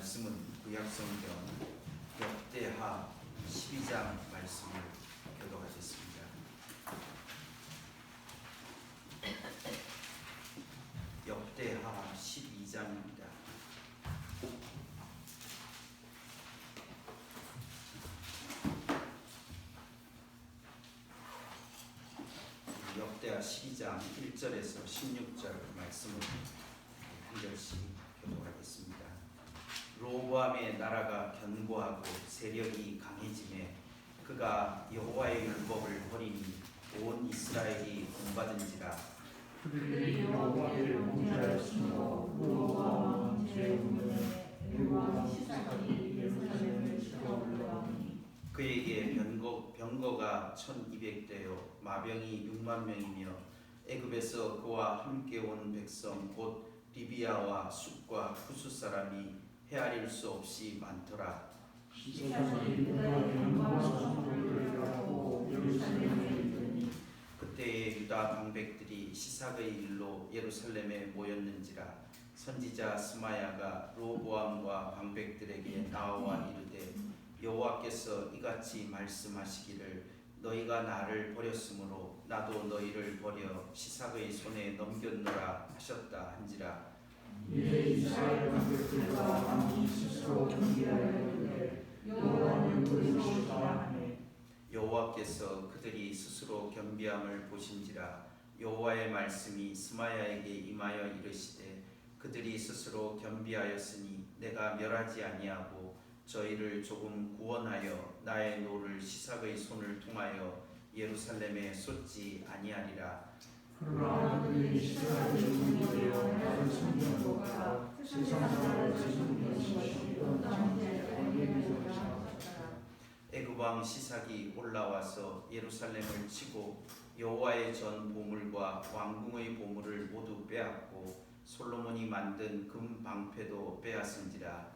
말씀은 구약성경 역대하 12장 말씀을 교독하겠습니다. 역대하 12장입니다. 역대하 12장 1절에서 16절 말씀을 한 절씩 교독하겠습니다. 로보암의 나라가 견고하고 세력이 강해지매 그가 여호와의 율법을 버리니 온 이스라엘이 본받은지라. 그들이 여호와를 범죄하였으므로 로보암 제9년에 여호와 시삭이 예루살렘을 치러 올라오니 그에게 병거가 1200대요 마병이 6만 명이며 애굽에서 그와 함께 온 백성 곧 리비아와 숫과 후수 사람이 헤아릴 수 없이 많더라. 시삭이 그들의 병거와 선포를 하고 예루살렘에 이르니 그때에 유다 방백들이 시삭의 일로 예루살렘에 모였는지라. 선지자 스마야가 로보암과 방백들에게 나와 이르되 여호와께서 이같이 말씀하시기를 너희가 나를 버렸으므로 나도 너희를 버려 시삭의 손에 넘겼노라 하셨다 한지라. 이에 이스라엘 방백들과 왕이 스스로 경계하여 이르되 여호와는 그리스도시다 하매 여호와께서 그들이 스스로 겸비함을 보신지라. 여호와의 말씀이 스마야에게 임하여 이르시되 그들이 스스로 겸비하였으니 내가 멸하지 아니하고 저희를 조금 구원하여 나의 노를 시삭의 손을 통하여 예루살렘에 쏟지 아니하리라. 그러나 그들이 시삭의 종이 되어 나를 숨긴 것과 세상 사람을 숨긴 것이 땅에 알게 되었다. 애굽 왕 시삭이 올라와서 예루살렘을 치고 여호와의 전 보물과 왕궁의 보물을 모두 빼앗고 솔로몬이 만든 금 방패도 빼앗은지라.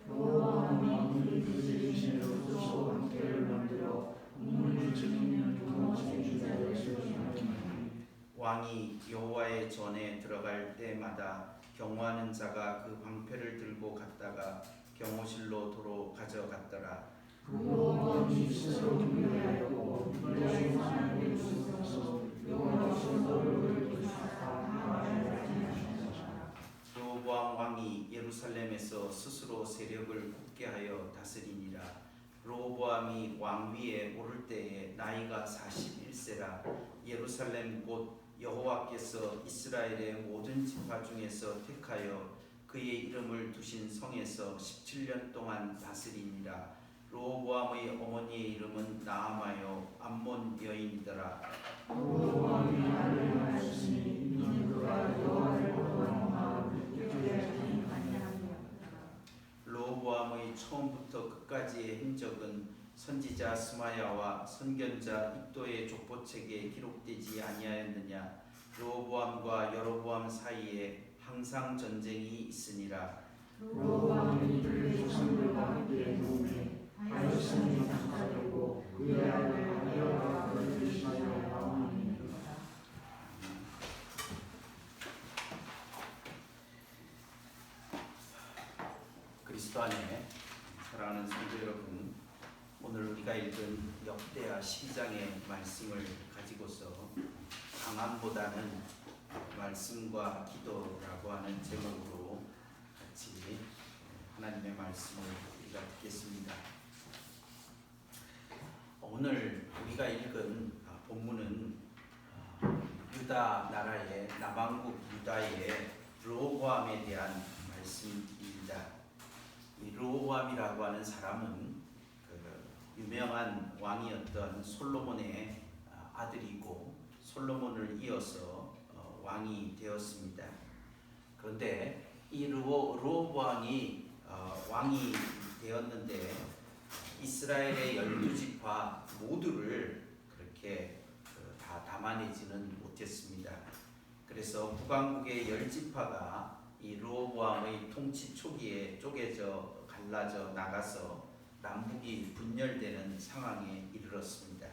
여호와는 그들이 신으로서 함께를 만들어 국문을 지키는 두 번째 주자를 세우시니 왕이 여호와의 전에 들어갈 때마다 경호하는 자가 그 방패를 들고 갔다가 경호실로 도로 가져갔더라. 여호와는 스스로 경배하였고 유다의 산을 예루살렘에서 여호와의 신도를 도시하사 하나님을 하셨다. 로보암 왕이 예루살렘에서 스스로 세력을 굳게 하여 다스리니라. 로보암이 왕위에 오를 때에 나이가 41세라. 예루살렘 곧 여호와께서 이스라엘의 모든 지파 중에서 택하여 그의 이름을 두신 성에서 17년 동안 다스리니라. 로보암의 어머니의 이름은 나아마요 암몬 여인이더라. 여호와의 아들을 낳았으니 이는 그가 여호와를 거부하는 마음을 깨뜨리지 아니하니라. 로보암의 처음부터 끝까지의 행적은 선지자 스마야와 선견자 iddo의 족보책에 기록되지 아니하였느냐. 로보암과 여로보암 사이에 항상 전쟁이 있으니라. 로보암이 그의 조상들과 함께 도움에 하여심이 장사되고 그의 아들 아비야가 그를 대신하여 왕이 되었다. 그리스도 안에 사랑하는 성도 여러분, 오늘 우리가 읽은 역대하 12장의 말씀을 가지고서 강함보다는 말씀과 기도라고 하는 제목으로 같이 하나님의 말씀을 우리가 듣겠습니다. 오늘 우리가 읽은 본문은 유다 나라의 남왕국 유다의 르호보암에 대한 말씀입니다. 이 르호보암이라고 하는 사람은 그 유명한 왕이었던 솔로몬의 아들이고 솔로몬을 이어서 왕이 되었습니다. 그런데 이 르호보암이 왕이 되었는데 이스라엘의 12지파 모두를 그렇게 다 담아내지는 못했습니다. 그래서 북왕국의 10지파가 이 르호보암의 통치 초기에 쪼개져 갈라져 나가서 남북이 분열되는 상황에 이르렀습니다.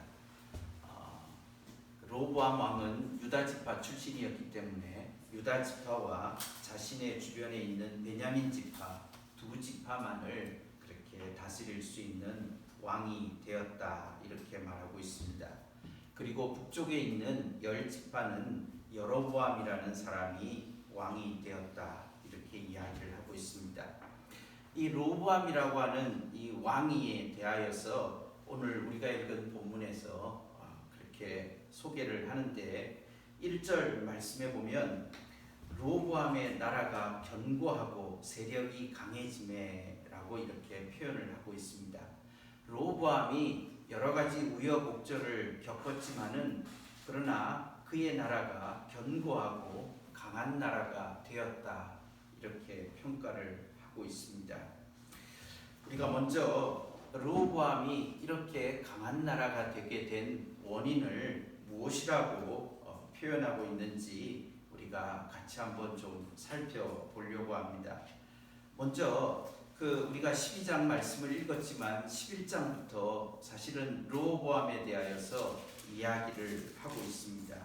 르호보암 왕은 유다 지파 출신이었기 때문에 유다 지파와 자신의 주변에 있는 베냐민 지파 두 지파만을 그렇게 다스릴 수 있는 왕이 되었다 이렇게 말하고 있습니다. 그리고 북쪽에 있는 10지파는 여로보암이라는 사람이 왕이 되었다 이렇게 이야기를 하고 있습니다. 이 로보암이라고 하는 이 왕위에 대하여서 오늘 우리가 읽은 본문에서 그렇게 소개를 하는데 1절 말씀에 보면 로보암의 나라가 견고하고 세력이 강해지매라고 이렇게 표현을 하고 있습니다. 로보암이 여러 가지 우여곡절을 겪었지만은 그러나 그의 나라가 견고하고 강한 나라가 되었다 이렇게 평가를 하고 있습니다. 우리가 먼저 르호보암이 이렇게 강한 나라가 되게 된 원인을 무엇이라고 표현하고 있는지 우리가 같이 한번 좀 살펴보려고 합니다. 먼저 우리가 12장 말씀을 읽었지만 11장부터 사실은 르호보암에 대하여서 이야기를 하고 있습니다.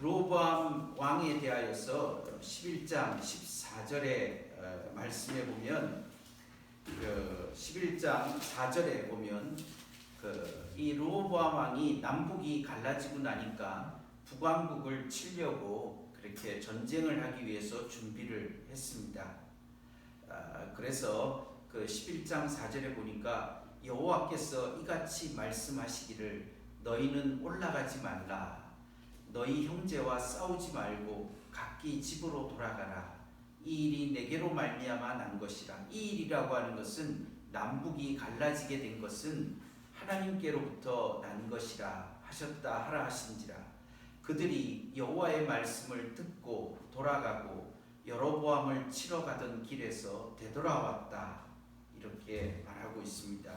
르호보암 왕에 대하여서 11장 14절의 말씀에 보면 11장 4절에 보면 이 르호보암 왕이 남북이 갈라지고 나니까 북왕국을 치려고 그렇게 전쟁을 하기 위해서 준비를 했습니다. 그래서 11장 4절에 보니까 여호와께서 이같이 말씀하시기를 너희는 올라가지 말라. 너희 형제와 싸우지 말고 각기 집으로 돌아가라. 이 일이 내게로 말미암아 난 것이라. 이 일이라고 하는 것은 남북이 갈라지게 된 것은 하나님께로부터 난 것이라 하셨다 하라 하신지라. 그들이 여호와의 말씀을 듣고 돌아가고 여로보암을 치러 가던 길에서 되돌아왔다 이렇게 말하고 있습니다.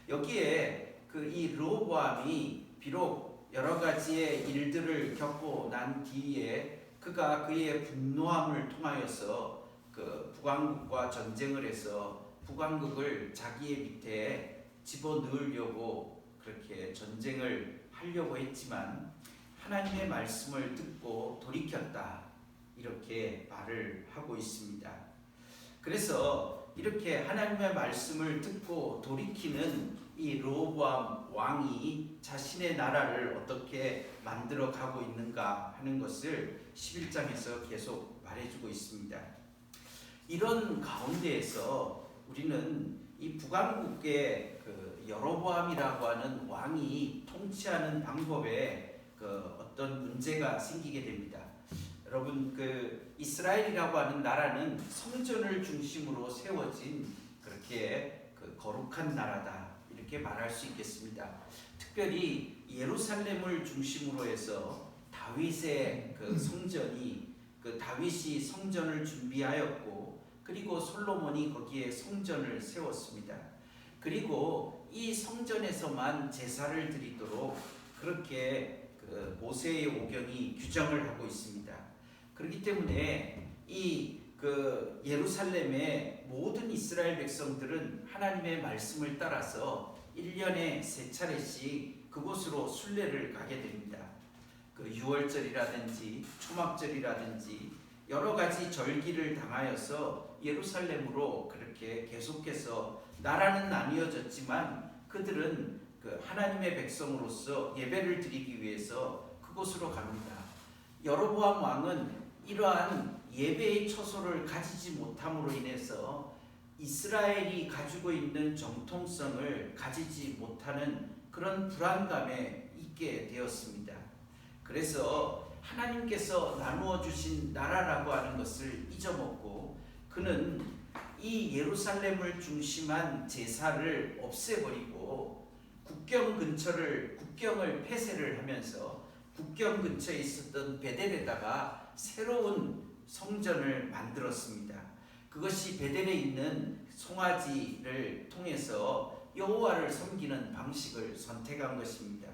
여기에 이 르호보암이 비록 여러 가지의 일들을 겪고 난 뒤에 그가 그의 분노함을 통하여서 북왕국과 전쟁을 해서 북왕국을 자기의 밑에 집어넣으려고 그렇게 전쟁을 하려고 했지만 하나님의 말씀을 듣고 돌이켰다 이렇게 말을 하고 있습니다. 그래서 이렇게 하나님의 말씀을 듣고 돌이키는 이 르호보암 왕이 자신의 나라를 어떻게 만들어 가고 있는가 하는 것을 11장에서 계속 말해주고 있습니다. 이런 가운데에서 우리는 이 북왕국의 여로보암이라고 하는 왕이 통치하는 방법에 어떤 문제가 생기게 됩니다. 여러분 이스라엘이라고 하는 나라는 성전을 중심으로 세워진 그렇게 거룩한 나라다 이렇게 말할 수 있겠습니다. 특별히 예루살렘을 중심으로 해서 다윗의 성전이 다윗이 성전을 준비하였고 그리고 솔로몬이 거기에 성전을 세웠습니다. 그리고 이 성전에서만 제사를 드리도록 그렇게 모세의 오경이 규정을 하고 있습니다. 그렇기 때문에 이 예루살렘의 모든 이스라엘 백성들은 하나님의 말씀을 따라서 1년에 3차례씩 그곳으로 순례를 가게 됩니다. 유월절이라든지 초막절이라든지 여러 가지 절기를 당하여서 예루살렘으로 그렇게 계속해서 나라는 나뉘어졌지만 그들은 하나님의 백성으로서 예배를 드리기 위해서 그곳으로 갑니다. 여로보암 왕은 이러한 예배의 처소를 가지지 못함으로 인해서 이스라엘이 가지고 있는 정통성을 가지지 못하는 그런 불안감에 있게 되었습니다. 그래서 하나님께서 나누어 주신 나라라고 하는 것을 잊어먹고 그는 이 예루살렘을 중심한 제사를 없애버리고 국경을 폐쇄를 하면서 국경 근처에 있었던 베델에다가 새로운 성전을 만들었습니다. 그것이 베델에 있는 송아지를 통해서 여호와를 섬기는 방식을 선택한 것입니다.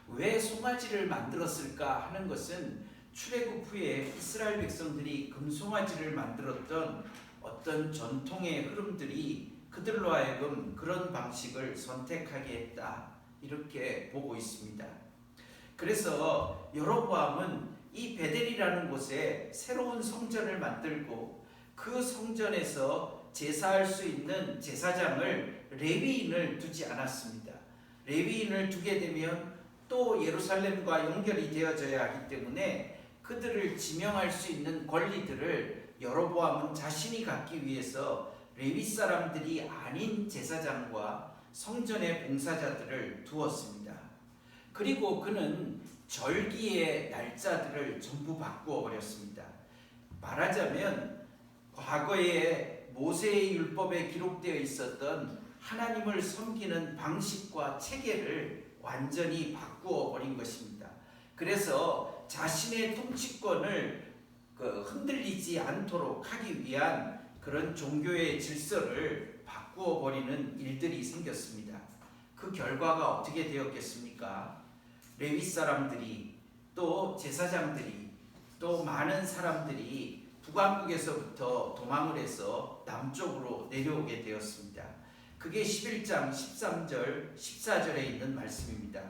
왜 송아지를 만들었을까 하는 것은 출애굽 후에 이스라엘 백성들이 금송아지를 만들었던 어떤 전통의 흐름들이 그들로 하여금 그런 방식을 선택하게 했다 이렇게 보고 있습니다. 그래서 여로보암은 이 베델이라는 곳에 새로운 성전을 만들고 그 성전에서 제사할 수 있는 제사장을 레위인을 두지 않았습니다. 레위인을 두게 되면 또 예루살렘과 연결이 되어져야 하기 때문에 그들을 지명할 수 있는 권리들을 여로보암은 자신이 갖기 위해서 레위 사람들이 아닌 제사장과 성전의 봉사자들을 두었습니다. 그리고 그는 절기의 날짜들을 전부 바꾸어 버렸습니다. 말하자면 과거에 모세의 율법에 기록되어 있었던 하나님을 섬기는 방식과 체계를 완전히 바꾸어 버린 것입니다. 그래서 자신의 통치권을 흔들리지 않도록 하기 위한 그런 종교의 질서를 바꾸어 버리는 일들이 생겼습니다. 그 결과가 어떻게 되었겠습니까? 레위 사람들이 또 제사장들이 또 많은 사람들이 북왕국에서부터 도망을 해서 남쪽으로 내려오게 되었습니다. 그게 11장 13절 14절에 있는 말씀입니다.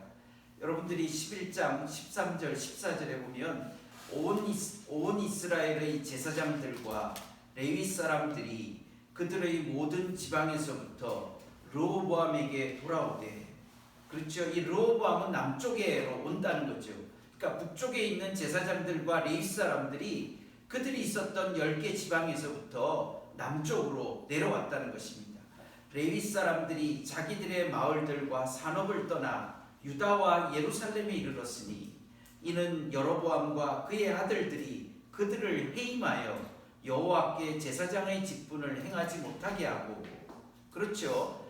여러분들이 11장 13절 14절에 보면 온 이스라엘의 제사장들과 레위 사람들이 그들의 모든 지방에서부터 르호보암에게 돌아오되, 그렇죠. 이 르호보암은 남쪽으로 온다는 거죠. 그러니까 북쪽에 있는 제사장들과 레위 사람들이 그들이 있었던 10개 지방에서부터 남쪽으로 내려왔다는 것입니다. 레위 사람들이 자기들의 마을들과 산업을 떠나 유다와 예루살렘에 이르렀으니 이는 여로보암과 그의 아들들이 그들을 해임하여 여호와께 제사장의 직분을 행하지 못하게 하고, 그렇죠.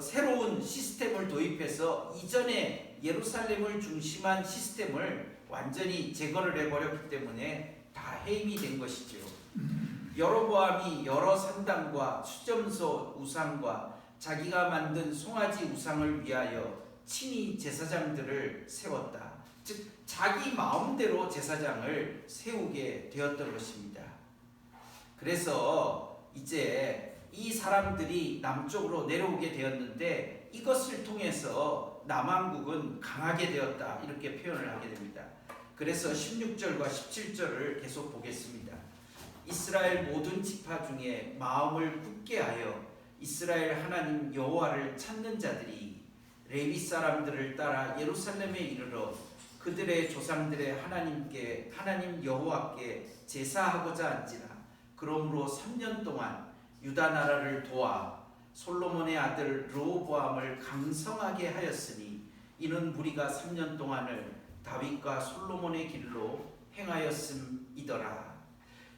새로운 시스템을 도입해서 이전에 예루살렘을 중심한 시스템을 완전히 제거를 해버렸기 때문에 다 해임이 된 것이죠. 여로보암이 여러 산당과 수점소 우상과 자기가 만든 송아지 우상을 위하여 친히 제사장들을 세웠다. 즉 자기 마음대로 제사장을 세우게 되었던 것입니다. 그래서 이제 이 사람들이 남쪽으로 내려오게 되었는데 이것을 통해서 남왕국은 강하게 되었다, 이렇게 표현을 하게 됩니다. 그래서 16절과 17절을 계속 보겠습니다. 이스라엘 모든 지파 중에 마음을 굳게 하여 이스라엘 하나님 여호와를 찾는 자들이 레위 사람들을 따라 예루살렘에 이르러 그들의 조상들의 하나님 여호와께 제사하고자 한지라. 그러므로 3년 동안 유다 나라를 도와 솔로몬의 아들 르호보암을 강성하게 하였으니 이는 무리가 3년 동안을 다윗과 솔로몬의 길로 행하였음이더라.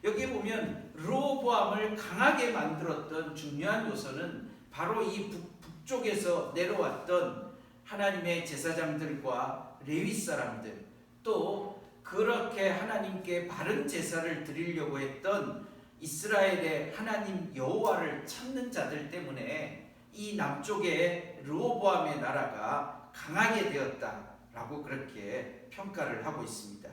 여기에 보면 르호보암을 강하게 만들었던 중요한 요소는 바로 이 북쪽에서 내려왔던 하나님의 제사장들과 레위 사람들, 또 그렇게 하나님께 바른 제사를 드리려고 했던 이스라엘의 하나님 여호와를 찾는 자들 때문에 이 남쪽의 르호보암의 나라가 강하게 되었다라고 그렇게 평가를 하고 있습니다.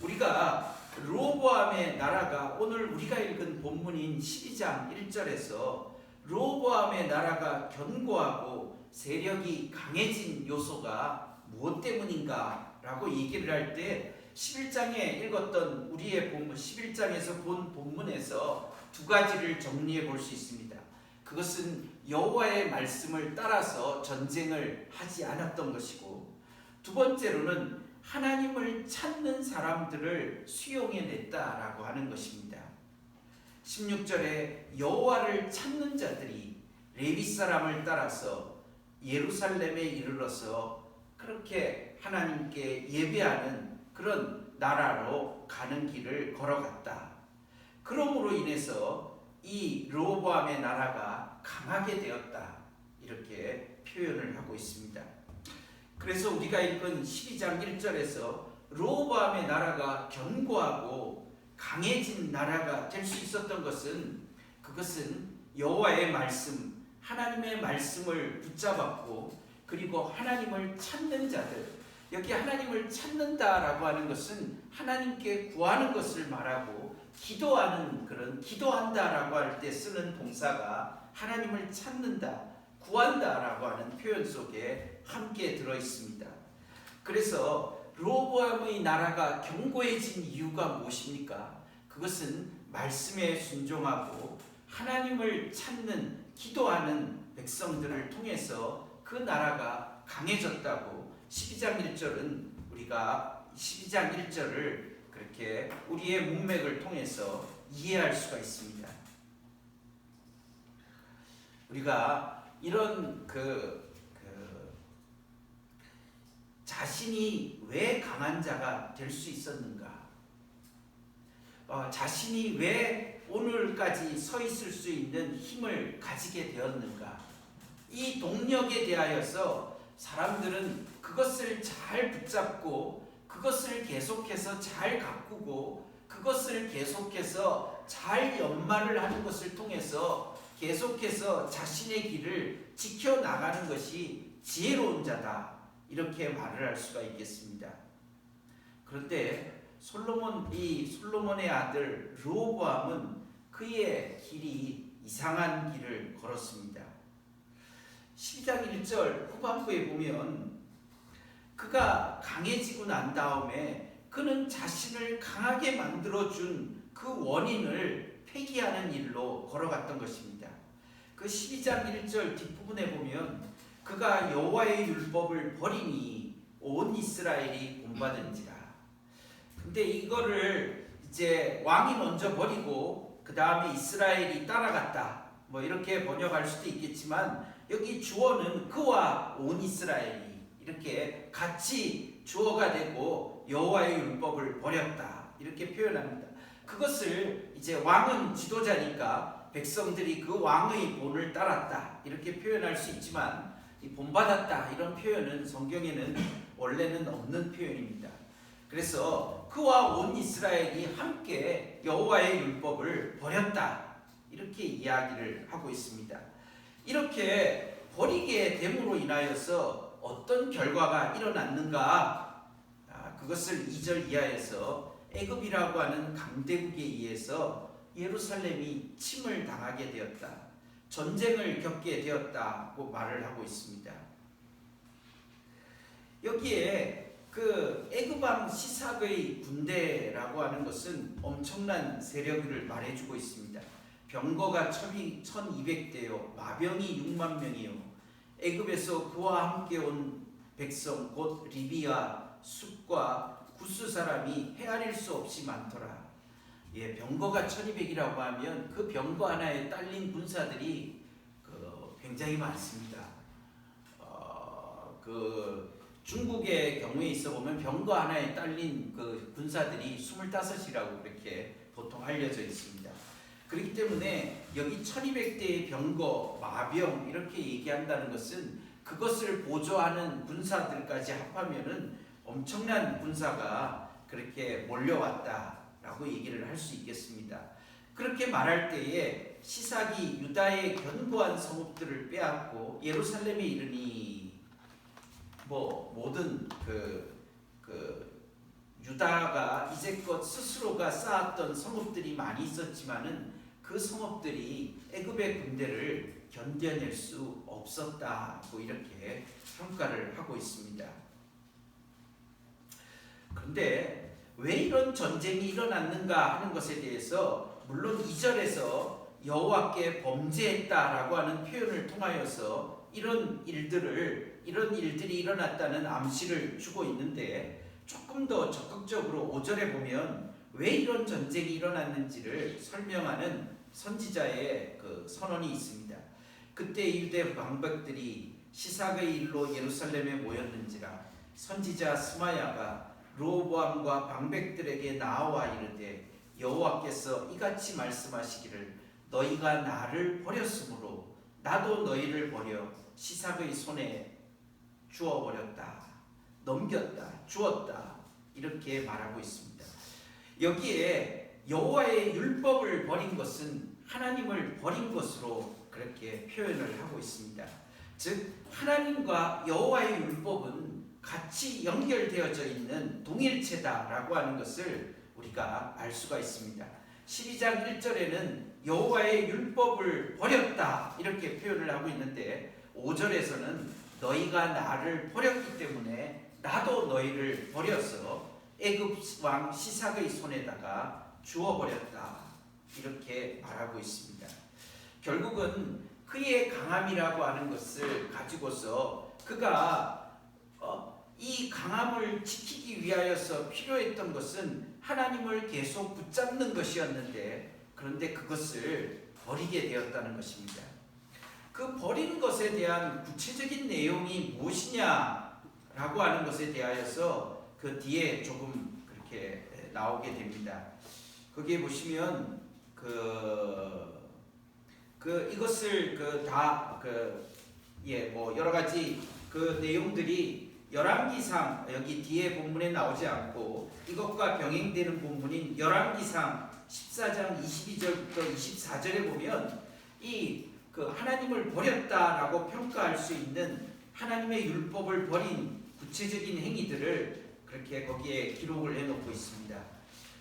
우리가 르호보암의 나라가 오늘 우리가 읽은 본문인 12장 1절에서 르호보암의 나라가 견고하고 세력이 강해진 요소가 무엇 때문인가 라고 얘기를 할 때 11장에 읽었던 우리의 본문 11장에서 본 본문에서 두 가지를 정리해 볼 수 있습니다. 그것은 여호와의 말씀을 따라서 전쟁을 하지 않았던 것이고, 두 번째로는 하나님을 찾는 사람들을 수용해냈다라고 하는 것입니다. 16절에 여호와를 찾는 자들이 레위 사람을 따라서 예루살렘에 이르러서 그렇게 하나님께 예배하는 그런 나라로 가는 길을 걸어갔다. 그러므로 인해서 이 르호보암의 나라가 강하게 되었다, 이렇게 표현을 하고 있습니다. 그래서 우리가 읽은 12장 1절에서 르호보암의 나라가 견고하고 강해진 나라가 될 수 있었던 그것은 여호와의 말씀, 하나님의 말씀을 붙잡았고, 그리고 하나님을 찾는 자들, 여기 하나님을 찾는다라고 하는 것은 하나님께 구하는 것을 말하고, 기도한다라고 할 때 쓰는 동사가 하나님을 찾는다, 구한다라고 하는 표현 속에 함께 들어 있습니다. 그래서 르호보암의 나라가 견고해진 이유가 무엇입니까? 그것은 말씀에 순종하고 하나님을 찾는 기도하는 백성들을 통해서 그 나라가 강해졌다고 12장 1절은 우리가 12장 1절을 그렇게 우리의 문맥을 통해서 이해할 수가 있습니다. 우리가 이런 자신이 왜 강한 자가 될 수 있었는가? 자신이 왜 오늘까지 서 있을 수 있는 힘을 가지게 되었는가? 이 동력에 대하여서 사람들은 그것을 잘 붙잡고 그것을 계속해서 잘 가꾸고 그것을 계속해서 잘 연마를 하는 것을 통해서 계속해서 자신의 길을 지켜나가는 것이 지혜로운 자다, 이렇게 말을 할 수가 있겠습니다. 그런데 솔로몬의 아들 르호보암은 그의 길이 이상한 길을 걸었습니다. 12장 1절 후반부에 보면 그가 강해지고 난 다음에 그는 자신을 강하게 만들어준 그 원인을 폐기하는 일로 걸어갔던 것입니다. 그 12장 1절 뒷부분에 보면 그가 여호와의 율법을 버리니 온 이스라엘이 본받은지라. 근데 이거를 이제 왕이 먼저 버리고 그 다음에 이스라엘이 따라갔다, 뭐 이렇게 번역할 수도 있겠지만 여기 주어는 그와 온 이스라엘이 이렇게 같이 주어가 되고 여호와의 율법을 버렸다, 이렇게 표현합니다. 그것을 이제 왕은 지도자니까 백성들이 그 왕의 본을 따랐다, 이렇게 표현할 수 있지만 이 본받았다 이런 표현은 성경에는 원래는 없는 표현입니다. 그래서 그와 온 이스라엘이 함께 여호와의 율법을 버렸다, 이렇게 이야기를 하고 있습니다. 이렇게 버리게 됨으로 인하여서 어떤 결과가 일어났는가? 그것을 2절 이하에서 애굽이라고 하는 강대국에 의해서 예루살렘이 침을 당하게 되었다, 전쟁을 겪게 되었다고 말을 하고 있습니다. 여기에 그 애굽왕 시삭의 군대라고 하는 것은 엄청난 세력을 말해주고 있습니다. 병거가 1200대요, 마병이 6만 명이요, 애굽에서 그와 함께 온 백성 곧 리비아, 숫과 구스 사람이 헤아릴 수 없이 많더라. 병거가 1200이라고 하면 그 병거 하나에 딸린 군사들이 굉장히 많습니다. 중국의 경우에 있어 보면 병거 하나에 딸린 그 군사들이 25이라고 그렇게 보통 알려져 있습니다. 그렇기 때문에 여기 1200대의 병거, 마병 이렇게 얘기한다는 것은 그것을 보조하는 군사들까지 합하면은 엄청난 군사가 그렇게 몰려왔다라고 얘기를 할 수 있겠습니다. 그렇게 말할 때에 시삭이 유다의 견고한 성읍들을 빼앗고 예루살렘에 이르니, 모든 유다가 이제껏 스스로가 쌓았던 성읍들이 많이 있었지만은 그 성읍들이 애굽의 군대를 견뎌낼 수 없었다고 이렇게 평가를 하고 있습니다. 그런데 왜 이런 전쟁이 일어났는가 하는 것에 대해서 물론 2절에서 여호와께 범죄했다라고 하는 표현을 통하여서 이런 일들이 일어났다는 암시를 주고 있는데, 조금 더 적극적으로 5절에 보면 왜 이런 전쟁이 일어났는지를 설명하는 선지자의 그 선언이 있습니다. 그때 유대 방백들이 시삭의 일로 예루살렘에 모였는지라 선지자 스마야가 르호보암과 방백들에게 나와 이르되 여호와께서 이같이 말씀하시기를 너희가 나를 버렸으므로 나도 너희를 버려 시삭의 손에 주어버렸다, 넘겼다, 주었다, 이렇게 말하고 있습니다. 여기에 여호와의 율법을 버린 것은 하나님을 버린 것으로 그렇게 표현을 하고 있습니다. 즉 하나님과 여호와의 율법은 같이 연결되어져 있는 동일체다라고 하는 것을 우리가 알 수가 있습니다. 12장 1절에는 여호와의 율법을 버렸다 이렇게 표현을 하고 있는데, 5절에서는 너희가 나를 버렸기 때문에 나도 너희를 버려서 애굽 왕 시삭의 손에다가 주어버렸다 이렇게 말하고 있습니다. 결국은 그의 강함이라고 하는 것을 가지고서 그가 이 강함을 지키기 위하여서 필요했던 것은 하나님을 계속 붙잡는 것이었는데, 그런데 그것을 버리게 되었다는 것입니다. 그 버린 것에 대한 구체적인 내용이 무엇이냐라고 하는 것에 대하여서 그 뒤에 조금 그렇게 나오게 됩니다. 거기에 보시면 이것을 여러 가지 그 내용들이 열왕기상 여기 뒤에 본문에 나오지 않고 이것과 병행되는 본문인 열왕기상 14장 22절부터 24절에 보면 그 하나님을 버렸다라고 평가할 수 있는 하나님의 율법을 버린 구체적인 행위들을 그렇게 거기에 기록을 해놓고 있습니다.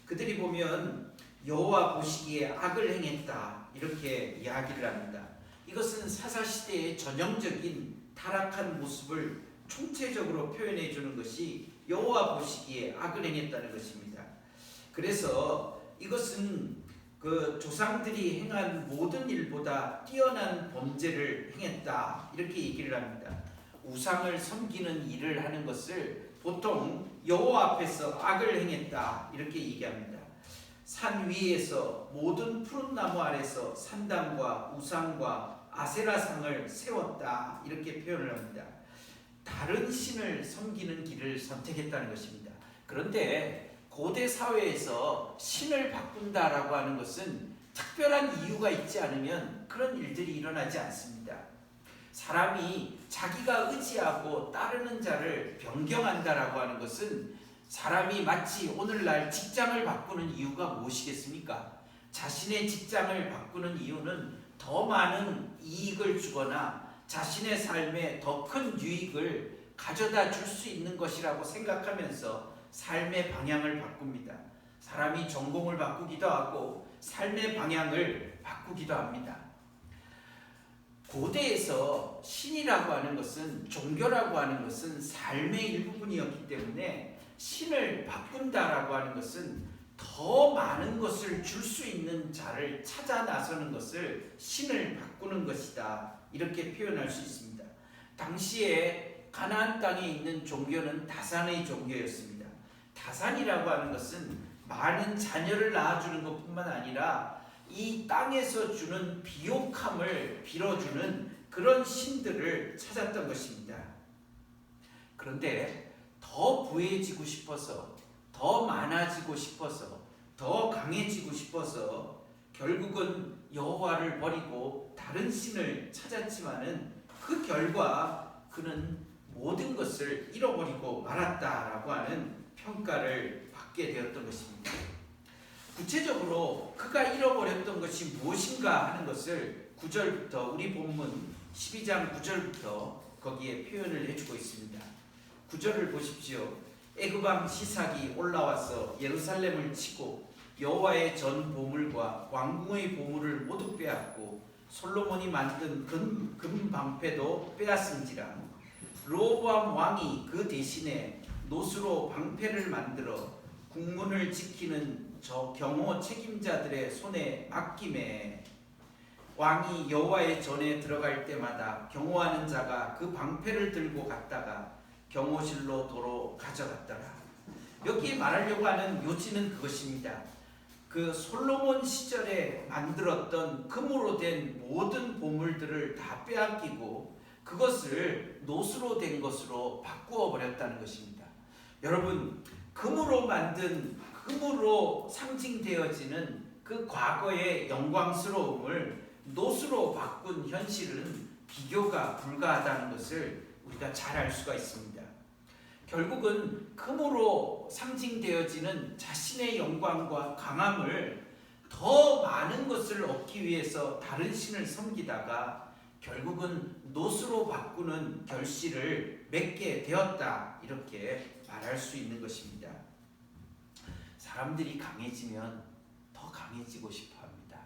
그들이 보면 여호와 보시기에 악을 행했다 이렇게 이야기를 합니다. 이것은 사사시대의 전형적인 타락한 모습을 총체적으로 표현해 주는 것이 여호와 보시기에 악을 행했다는 것입니다. 그래서 이것은 그 조상들이 행한 모든 일보다 뛰어난 범죄를 행했다 이렇게 얘기를 합니다. 우상을 섬기는 일을 하는 것을 보통 여호와 앞에서 악을 행했다 이렇게 얘기합니다. 산 위에서 모든 푸른 나무 아래서 산당과 우상과 아세라상을 세웠다 이렇게 표현을 합니다. 다른 신을 섬기는 길을 선택했다는 것입니다. 그런데 고대 사회에서 신을 바꾼다라고 하는 것은 특별한 이유가 있지 않으면 그런 일들이 일어나지 않습니다. 사람이 자기가 의지하고 따르는 자를 변경한다라고 하는 것은 사람이 마치 오늘날 직장을 바꾸는 이유가 무엇이겠습니까? 자신의 직장을 바꾸는 이유는 더 많은 이익을 주거나 자신의 삶에 더 큰 유익을 가져다 줄 수 있는 것이라고 생각하면서 삶의 방향을 바꿉니다. 사람이 전공을 바꾸기도 하고 삶의 방향을 바꾸기도 합니다. 고대에서 신이라고 하는 것은, 종교라고 하는 것은 삶의 일부분이었기 때문에 신을 바꾼다라고 하는 것은 더 많은 것을 줄 수 있는 자를 찾아 나서는 것을 신을 바꾸는 것이다 이렇게 표현할 수 있습니다. 당시에 가나안 땅에 있는 종교는 다산의 종교였습니다. 다산이라고 하는 것은 많은 자녀를 낳아주는 것뿐만 아니라 이 땅에서 주는 비옥함을 빌어주는 그런 신들을 찾았던 것입니다. 그런데 더 부해지고 싶어서, 더 많아지고 싶어서, 더 강해지고 싶어서 결국은 여호와를 버리고 다른 신을 찾았지만은 그 결과 그는 모든 것을 잃어버리고 말았다라고 하는 평가를 받게 되었던 것입니다. 구체적으로 그가 잃어버렸던 것이 무엇인가 하는 것을 9절부터 우리 본문 12장 9절부터 거기에 표현을 해주고 있습니다. 9절을 보십시오. 애굽왕 시삭이 올라와서 예루살렘을 치고 여호와의 전 보물과 왕궁의 보물을 모두 빼앗고 솔로몬이 만든 금 방패도 빼앗은지라. 르호보암 왕이 그 대신에 노수로 방패를 만들어 국문을 지키는 저 경호 책임자들의 손에 맡김에 왕이 여호와의 전에 들어갈 때마다 경호하는 자가 그 방패를 들고 갔다가 경호실로 도로 가져갔더라. 여기 말하려고 하는 요지는 그것입니다. 그 솔로몬 시절에 만들었던 금으로 된 모든 보물들을 다 빼앗기고 그것을 노수로 된 것으로 바꾸어 버렸다는 것입니다. 여러분, 금으로 만든, 금으로 상징되어지는 그 과거의 영광스러움을 노수로 바꾼 현실은 비교가 불가하다는 것을 우리가 잘 알 수가 있습니다. 결국은 금으로 상징되어지는 자신의 영광과 강함을 더 많은 것을 얻기 위해서 다른 신을 섬기다가 결국은 노수로 바꾸는 결실을 맺게 되었다 이렇게 말할 수 있는 것입니다. 사람들이 강해지면 더 강해지고 싶어 합니다.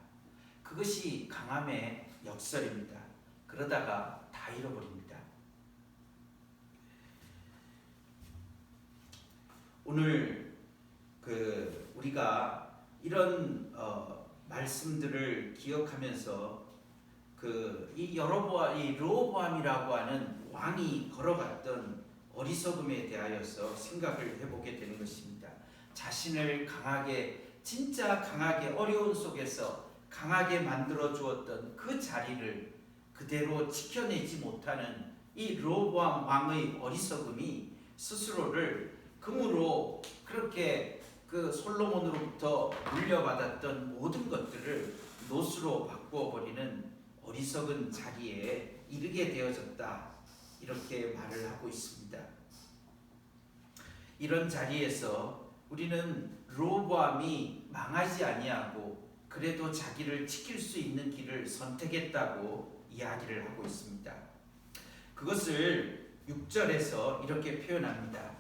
그것이 강함의 역설입니다. 그러다가 다 잃어버립니다. 오늘 우리가 이런 말씀들을 기억하면서 이 르호보암이라고 하는 왕이 걸어갔던 어리석음에 대하여서 생각을 해보게 되는 것입니다. 자신을 진짜 강하게 어려운 속에서 강하게 만들어 주었던 그 자리를 그대로 지켜내지 못하는 이 르호보암 왕의 어리석음이 스스로를 금으로 그렇게 솔로몬으로부터 물려받았던 모든 것들을 노수로 바꾸어 버리는 어리석은 자리에 이르게 되어졌다, 이렇게 말을 하고 있습니다. 이런 자리에서 우리는 르호보암이 망하지 아니하고 그래도 자기를 지킬 수 있는 길을 선택했다고 이야기를 하고 있습니다. 그것을 6절에서 이렇게 표현합니다.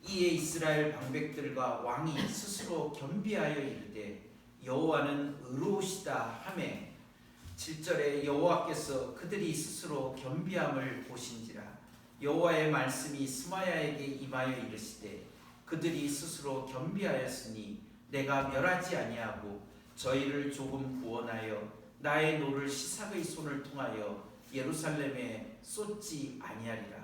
이에 이스라엘 방백들과 왕이 스스로 겸비하여 이르되 여호와는 의로우시다 하매, 7절에 여호와께서 그들이 스스로 겸비함을 보신지라 여호와의 말씀이 스마야에게 임하여 이르시되 그들이 스스로 겸비하였으니 내가 멸하지 아니하고 저희를 조금 구원하여 나의 노를 시삭의 손을 통하여 예루살렘에 쏟지 아니하리라.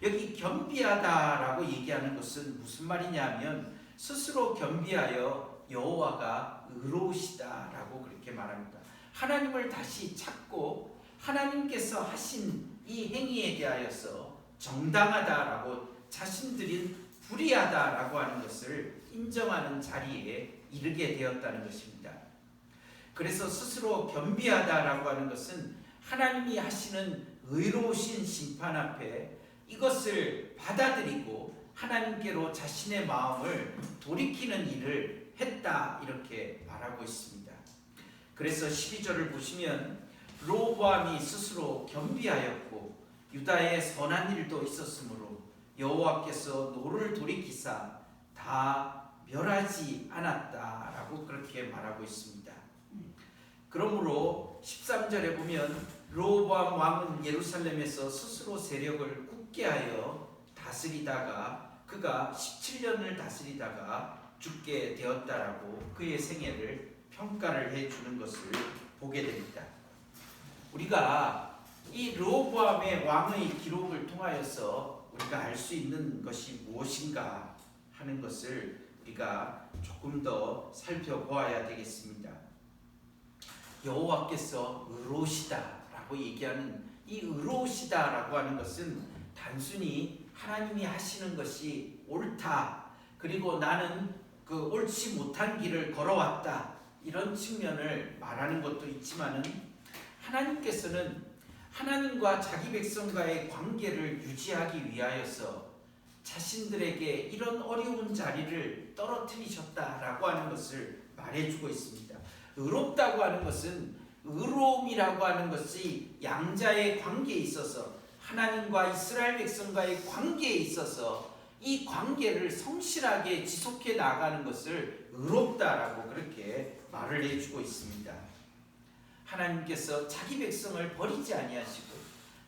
여기 겸비하다라고 얘기하는 것은 무슨 말이냐면 스스로 겸비하여 여호와가 의로우시다라고 그렇게 말합니다. 하나님을 다시 찾고 하나님께서 하신 이 행위에 대하여서 정당하다라고, 자신들이 불의하다라고 하는 것을 인정하는 자리에 이르게 되었다는 것입니다. 그래서 스스로 겸비하다라고 하는 것은 하나님이 하시는 의로우신 심판 앞에 이것을 받아들이고 하나님께로 자신의 마음을 돌이키는 일을 했다, 이렇게 말하고 있습니다. 그래서 12절을 보시면 르호보암이 스스로 겸비하였고 유다에 선한 일도 있었으므로 여호와께서 노를 돌이키사 다 멸하지 않았다라고 그렇게 말하고 있습니다. 그러므로 13절에 보면 르호보암 왕은 예루살렘에서 스스로 세력을 굳게 하여 다스리다가 그가 17년을 다스리다가 죽게 되었다라고 그의 생애를 평가를 해주는 것을 보게 됩니다. 우리가 이 르호보암의 왕의 기록을 통하여서 우리가 알 수 있는 것이 무엇인가 하는 것을 우리가 조금 더 살펴보아야 되겠습니다. 여호와께서 의로우시다라고 얘기하는 이 의로우시다라고 하는 것은 단순히 하나님이 하시는 것이 옳다, 그리고 나는 옳지 못한 길을 걸어왔다, 이런 측면을 말하는 것도 있지만은, 하나님께서는 하나님과 자기 백성과의 관계를 유지하기 위하여서 자신들에게 이런 어려운 자리를 떨어뜨리셨다라고 하는 것을 말해주고 있습니다. 의롭다고 하는 것은, 의로움이라고 하는 것이 양자의 관계에 있어서, 하나님과 이스라엘 백성과의 관계에 있어서 이 관계를 성실하게 지속해 나가는 것을 의롭다라고 그렇게 말을 해주고 있습니다. 하나님께서 자기 백성을 버리지 아니하시고,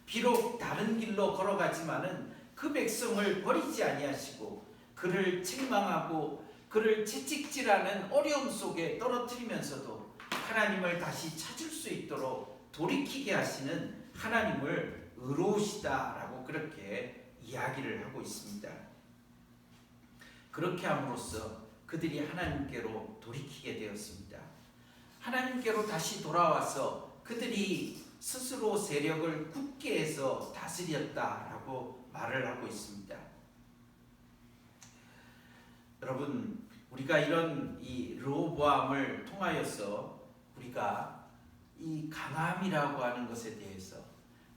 비록 다른 길로 걸어가지만은 그 백성을 버리지 아니하시고 그를 책망하고 그를 채찍질하는 어려움 속에 떨어뜨리면서도 하나님을 다시 찾을 수 있도록 돌이키게 하시는 하나님을 의로우시다라고 그렇게 이야기를 하고 있습니다. 그렇게 함으로써 그들이 하나님께로 돌이키게 되었습니다. 하나님께로 다시 돌아와서 그들이 스스로 세력을 굳게 해서 다스렸다라고 말을 하고 있습니다. 여러분, 우리가 이런 이 르호보암을 통하여서 우리가 이 강함이라고 하는 것에 대해서,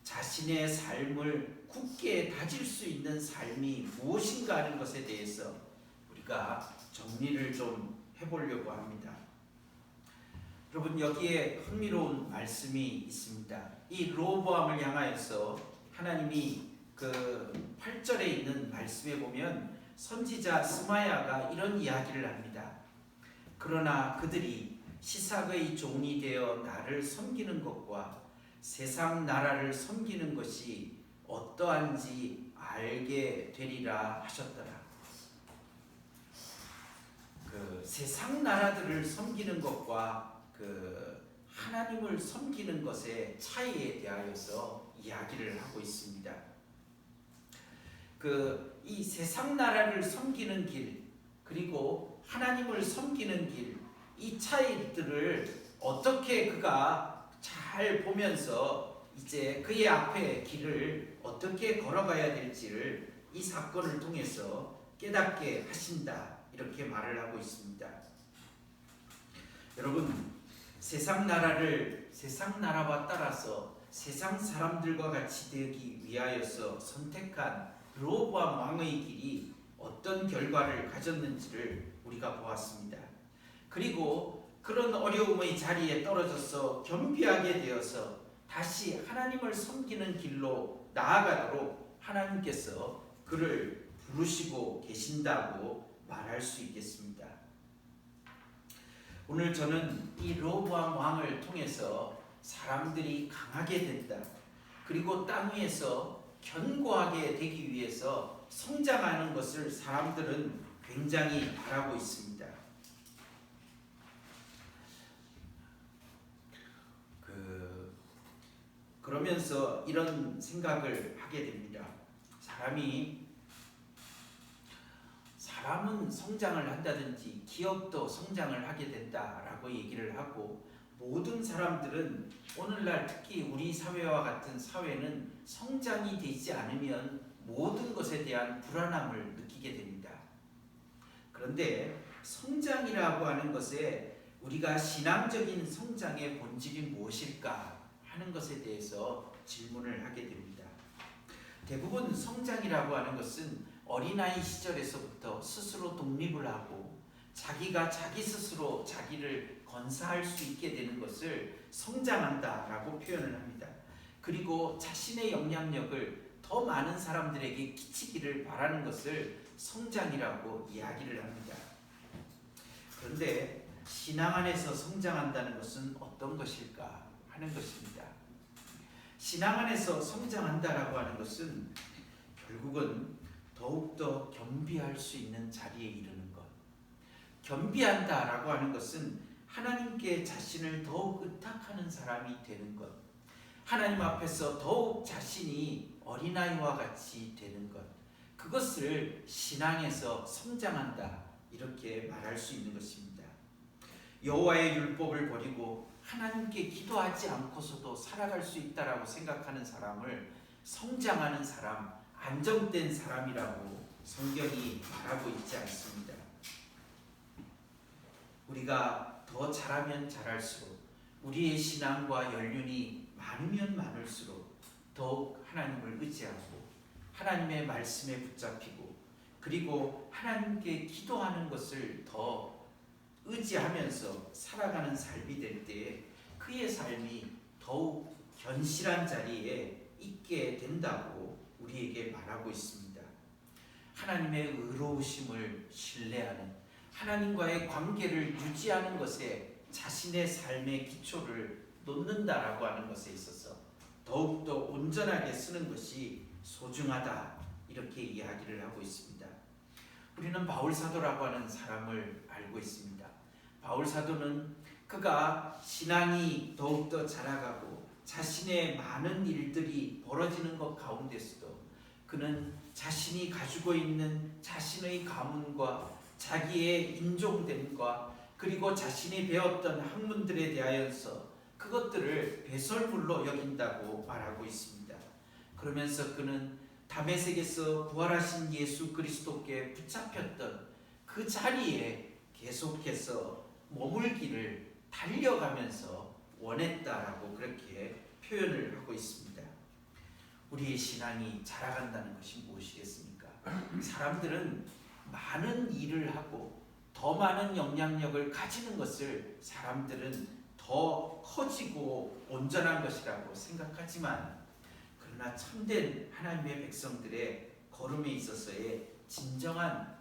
자신의 삶을 굳게 다질 수 있는 삶이 무엇인가 하는 것에 대해서 우리가 정리를 좀 해보려고 합니다. 여러분, 여기에 흥미로운 말씀이 있습니다. 이 르호보암을 향하여서 하나님이 8절에 있는 말씀에 보면 선지자 스마야가 이런 이야기를 합니다. 그러나 그들이 시삭의 종이 되어 나를 섬기는 것과 세상 나라를 섬기는 것이 어떠한지 알게 되리라 하셨더라. 세상 나라들을 섬기는 것과 하나님을 섬기는 것의 차이에 대하여서 이야기를 하고 있습니다. 이 세상 나라를 섬기는 길, 그리고 하나님을 섬기는 길, 이 차이들을 어떻게 그가 잘 보면서 이제 그의 앞에 길을 어떻게 걸어가야 될지를 이 사건을 통해서 깨닫게 하신다, 이렇게 말을 하고 있습니다. 여러분, 세상 나라와 따라서 세상 사람들과 같이 되기 위하여서 선택한 르호보암 왕의 길이 어떤 결과를 가졌는지를 우리가 보았습니다. 그리고 그런 어려움의 자리에 떨어져서 겸비하게 되어서 다시 하나님을 섬기는 길로 나아가도록 하나님께서 그를 부르시고 계신다고 말할 수 있겠습니다. 오늘 저는 이 르호보암 왕을 통해서 사람들이 강하게 된다, 그리고 땅 위에서 견고하게 되기 위해서 성장하는 것을 사람들은 굉장히 바라고 있습니다. 그러면서 이런 생각을 하게 됩니다. 사람은 성장을 한다든지 기업도 성장을 하게 된다라고 얘기를 하고, 모든 사람들은 오늘날 특히 우리 사회와 같은 사회는 성장이 되지 않으면 모든 것에 대한 불안함을 느끼게 됩니다. 그런데 성장이라고 하는 것에 우리가 신앙적인 성장의 본질이 무엇일까 하는 것에 대해서 질문을 하게 됩니다. 대부분 성장이라고 하는 것은 어린아이 시절에서부터 스스로 독립을 하고 자기가 자기 스스로 자기를 건사할 수 있게 되는 것을 성장한다라고 표현을 합니다. 그리고 자신의 영향력을 더 많은 사람들에게 끼치기를 바라는 것을 성장이라고 이야기를 합니다. 그런데 신앙 안에서 성장한다는 것은 어떤 것일까 하는 것입니다. 신앙 안에서 성장한다라고 하는 것은 결국은 더욱더 겸비할 수 있는 자리에 이르는 것. 겸비한다라고 하는 것은 하나님께 자신을 더욱 의탁하는 사람이 되는 것. 하나님 앞에서 더욱 자신이 어린아이와 같이 되는 것. 그것을 신앙에서 성장한다, 이렇게 말할 수 있는 것입니다. 여호와의 율법을 버리고 하나님께 기도하지 않고서도 살아갈 수 있다라고 생각하는 사람을 성장하는 사람, 안정된 사람이라고 성경이 말하고 있지 않습니다. 우리가 더 잘하면 잘할수록, 우리의 신앙과 연륜이 많으면 많을수록 더욱 하나님을 의지하고 하나님의 말씀에 붙잡히고, 그리고 하나님께 기도하는 것을 더 의지하면서 살아가는 삶이 될 때에 그의 삶이 더욱 견실한 자리에 있게 된다고 우리에게 말하고 있습니다. 하나님의 의로우심을 신뢰하는, 하나님과의 관계를 유지하는 것에 자신의 삶의 기초를 놓는다라고 하는 것에 있어서 더욱더 온전하게 쓰는 것이 소중하다, 이렇게 이야기를 하고 있습니다. 우리는 바울 사도라고 하는 사람을 알고 있습니다. 바울 사도는 그가 신앙이 더욱더 자라가고 자신의 많은 일들이 벌어지는 것 가운데서도 그는 자신이 가지고 있는 자신의 가문과 자기의 인종됨과 그리고 자신이 배웠던 학문들에 대하여서 그것들을 배설물로 여긴다고 말하고 있습니다. 그러면서 그는 다메섹에서 부활하신 예수 그리스도께 붙잡혔던 그 자리에 계속해서 머물기를 달려가면서 원했다라고 그렇게 표현을 하고 있습니다. 우리의 신앙이 자라간다는 것이 무엇이겠습니까? 사람들은 많은 일을 하고 더 많은 영향력을 가지는 것을 사람들은 더 커지고 온전한 것이라고 생각하지만, 그러나 참된 하나님의 백성들의 걸음에 있어서의 진정한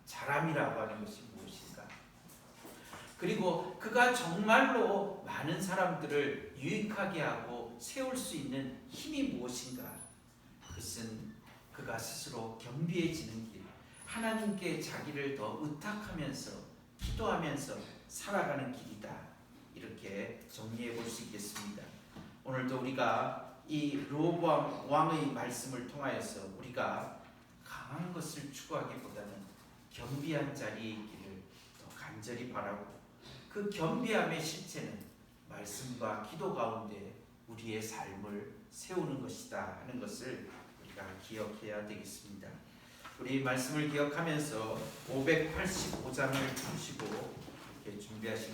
자람이라고 하는 것이 무엇인가? 그리고 그가 정말로 많은 사람들을 유익하게 하고 세울 수 있는 힘이 무엇인가? 그것은 그가 스스로 겸비해지는 길, 하나님께 자기를 더 의탁하면서 기도하면서 살아가는 길이다, 이렇게 정리해 볼 수 있겠습니다. 오늘도 우리가 이 르호보암 왕의 말씀을 통하여서 우리가 강한 것을 추구하기보다는 겸비한 자리에 있기를 더 간절히 바라고, 그 겸비함의 실체는 말씀과 기도 가운데 우리의 삶을 세우는 것이다 하는 것을 우리가 기억해야 되겠습니다. 우리 말씀을 기억하면서 585장을 주시고 이렇게 준비하신